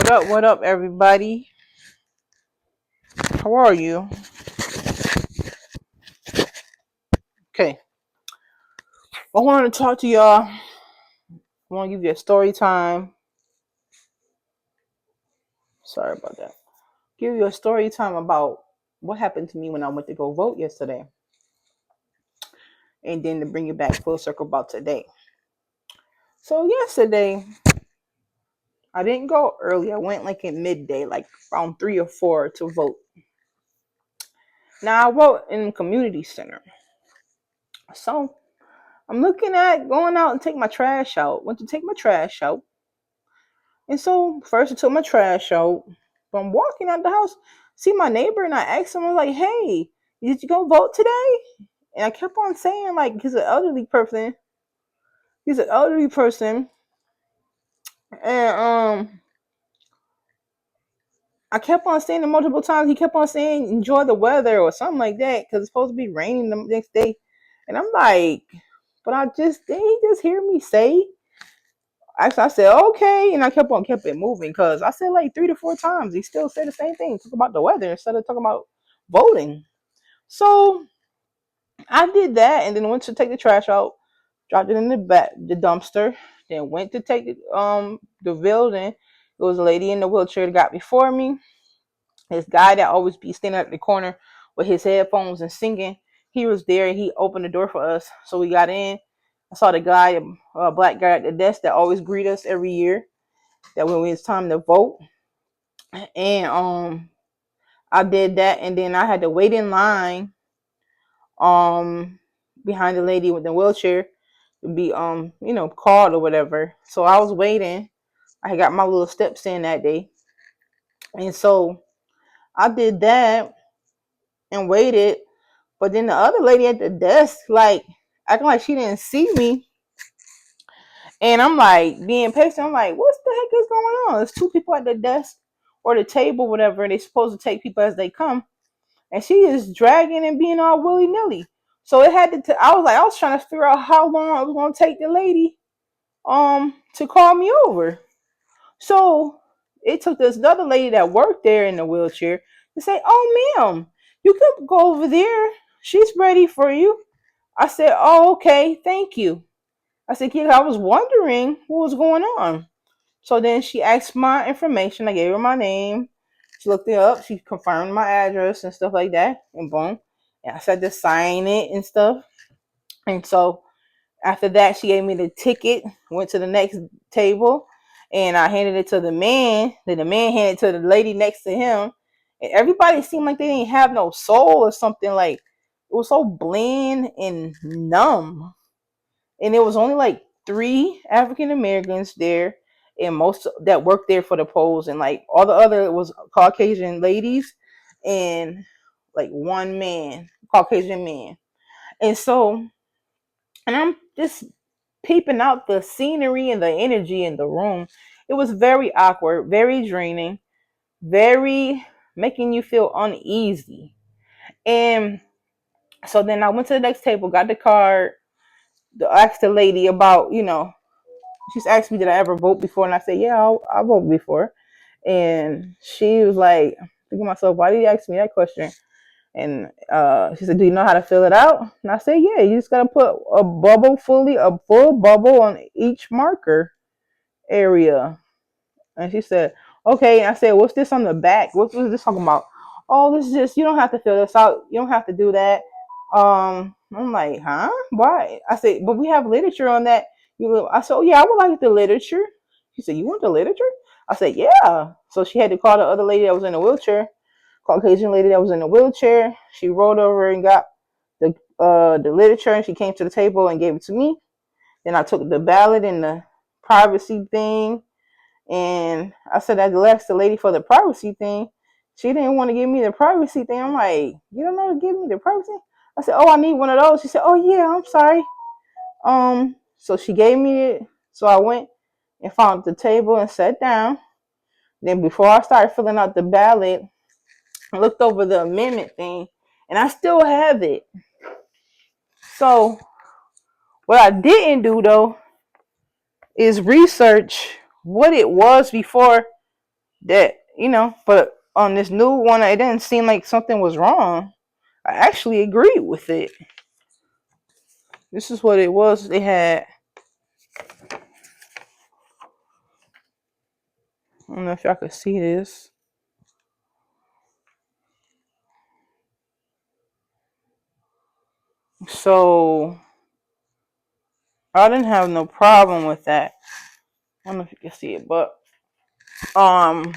What up, everybody? How are you? Okay, I wanted to talk to y'all. I want to give you a story time. Sorry about that. Give you a story time about what happened to me when I went to go vote yesterday, and then to bring you back full circle about today. So yesterday, I didn't go early. I went like at midday, like around 3 or 4 to vote. Now I vote in the community center. So I'm looking at going out and take my trash out. Went to take my trash out. And so first I took my trash out. But I'm walking out the house, see my neighbor, and I asked him, I was like, hey, did you go vote today? And I kept on saying, like, he's an elderly person. He's an elderly person. And I kept on saying it multiple times. He kept on saying, enjoy the weather or something like that, because it's supposed to be raining the next day. And I'm like, but did he just hear me say? Actually, I said, okay. And I kept it moving because I said like 3 to 4 times. He still said the same thing. Talk about the weather instead of talking about voting. So I did that and then went to take the trash out, dropped it in the dumpster, then went to take the building. There was a lady in the wheelchair that got before me. This guy that always be standing at the corner with his headphones and singing, he was there and he opened the door for us. So we got in. I saw the guy, a black guy at the desk that always greet us every year. That when it's time to vote, and I did that, and then I had to wait in line um behind the lady with the wheelchair to be called or whatever. So I was waiting. I got my little steps in that day, and so I did that and waited. But then the other lady at the desk, like, acting like she didn't see me. And I'm like, being patient, I'm like, what the heck is going on? There's 2 people at the desk or the table, whatever, and they're supposed to take people as they come. And she is dragging and being all willy nilly. So it had to. I was trying to figure out how long it was gonna take the lady to call me over. So it took this other lady that worked there in the wheelchair to say, "Oh, ma'am, you can go over there. She's ready for you." I said, "Oh, okay, thank you." I said, "Kid, I was wondering what was going on." So then she asked my information. I gave her my name. She looked it up. She confirmed my address and stuff like that. And boom. And I said to sign it and stuff. And so after that, she gave me the ticket. Went to the next table. And I handed it to the man. Then the man handed it to the lady next to him. And everybody seemed like they didn't have no soul or something. Like, it was so bland and numb. And it was only like 3 African Americans there, and most that worked there for the polls, and like all the other was Caucasian ladies, and like one man, Caucasian man. And so, and I'm just peeping out the scenery and the energy in the room. It was very awkward, very draining, very making you feel uneasy. And so then I went to the next table, got the card, asked the lady about, she's asked me, did I ever vote before? And I said, yeah, I voted before. And she was like, thinking to myself, why did you ask me that question? And she said, do you know how to fill it out? And I said, yeah, you just got to put a full bubble on each marker area. And she said, okay. And I said, what's this on the back? What was this talking about? Oh, this is just, you don't have to fill this out. You don't have to do that. I'm like, huh? Why? I said, but we have literature on that. I said, oh, yeah, I would like the literature. She said, you want the literature? I said, yeah. So she had to call the other lady that was in the wheelchair, Caucasian lady that was in the wheelchair. She rolled over and got the literature, and she came to the table and gave it to me. Then I took the ballot and the privacy thing, and I said I asked the lady for the privacy thing. She didn't want to give me the privacy thing. I'm like, you don't know to give me the privacy? I said, oh, I need one of those. She said, oh yeah, I'm sorry. So she gave me it. So I went and found the table and sat down. Then before I started filling out the ballot, I looked over the amendment thing, and I still have it. So what I didn't do though is research what it was before that, but on this new one, it didn't seem like something was wrong. I actually agreed with it. This is what it was. They had, I don't know if y'all could see this. So I didn't have no problem with that. I don't know if you can see it, but um,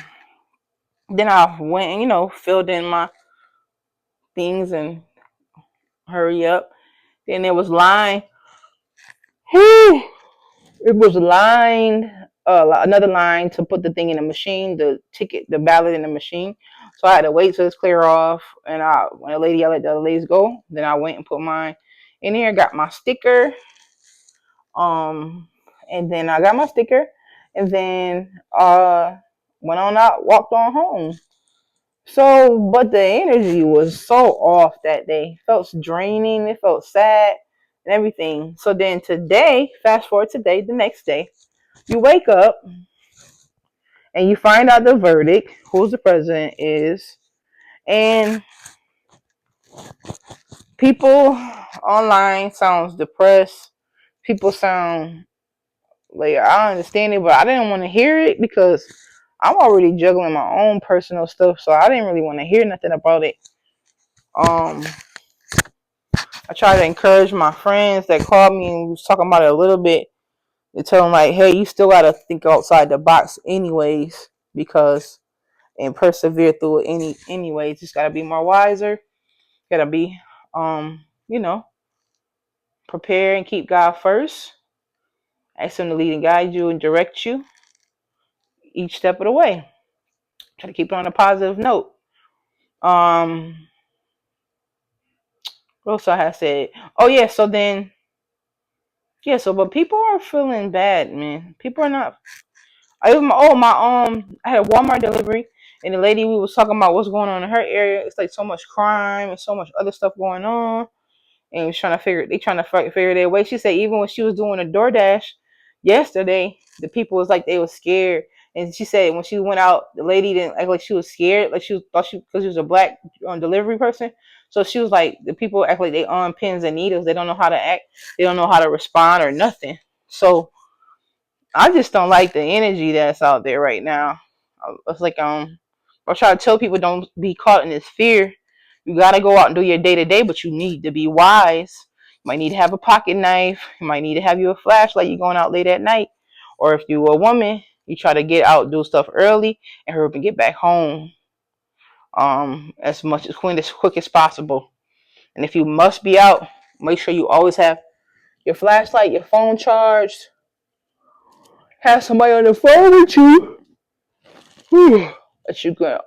then I went and filled in my things and hurry up. Then there was line. Whew, it was lined. Another line to put the thing in the machine, the ticket, the ballot in the machine. So I had to wait till it's clear off. And when I let the other ladies go, then I went and put mine in here. Got my sticker. Um, and then I got my sticker, and then went on out, walked on home. So, but the energy was so off that day. It felt draining. It felt sad and everything. So then today, fast forward today, the next day, you wake up and you find out the verdict, who the president is, and people online sounds depressed. People sound like, I understand it, but I didn't want to hear it because I'm already juggling my own personal stuff, so I didn't really want to hear nothing about it. Um, I tried to encourage my friends that called me and was talking about it a little bit to tell them like, hey, you still gotta think outside the box, anyways, because and persevere through it anyways. Just gotta be more wiser. Gotta be, you know, prepare and keep God first. Ask Him to lead and guide you and direct you each step of the way. Try to keep it on a positive note. Um, what else I have said? Oh yeah, so then but people are feeling bad, man. People are not. I had a Walmart delivery, and the lady we was talking about what's going on in her area. It's like so much crime and so much other stuff going on, and was trying to figure their way. She said even when she was doing a DoorDash yesterday, the people was like they was scared. And she said when she went out, the lady didn't act like she was scared, like thought she because she was a black delivery person. So she was like the people act like they on pins and needles. They don't know how to act. They don't know how to respond or nothing. So I just don't like the energy that's out there right now. It's like I try to tell people don't be caught in this fear. You gotta go out and do your day to day, but you need to be wise. You might need to have a pocket knife. You might need to have you a flashlight. You're going out late at night, or if you're a woman, you try to get out, do stuff early, and hurry up and get back home as quick as possible. And if you must be out, make sure you always have your flashlight, your phone charged, have somebody on the phone with you that you can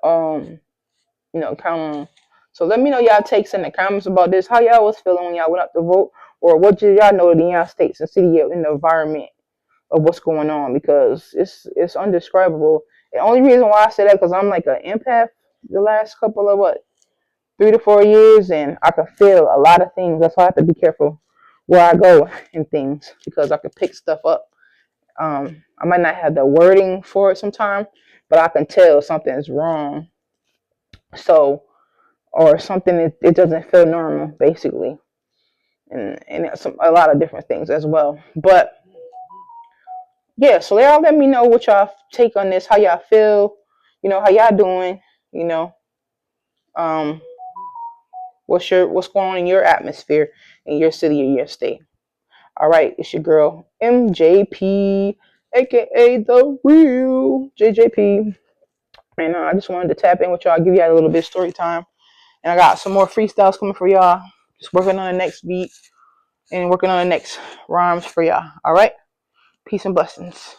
count on. So let me know y'all takes in the comments about this. How y'all was feeling when y'all went out to vote, or what did y'all know the United States and city in the environment of what's going on, because it's undescribable. The only reason why I say that because I'm like an empath the last couple of 3 to 4 years, and I can feel a lot of things. That's why I have to be careful where I go and things because I can pick stuff up. I might not have the wording for it sometimes, but I can tell something is wrong. So, or something it doesn't feel normal, basically, and a lot of different things as well. But yeah, so y'all let me know what y'all take on this, how y'all feel, how y'all doing, you know, um, what's going on in your atmosphere in your city or your state. All right, it's your girl MJP, aka the real JJP. And I just wanted to tap in with y'all, give y'all a little bit of story time. And I got some more freestyles coming for y'all. Just working on the next beat and working on the next rhymes for y'all. All right? Peace and blessings.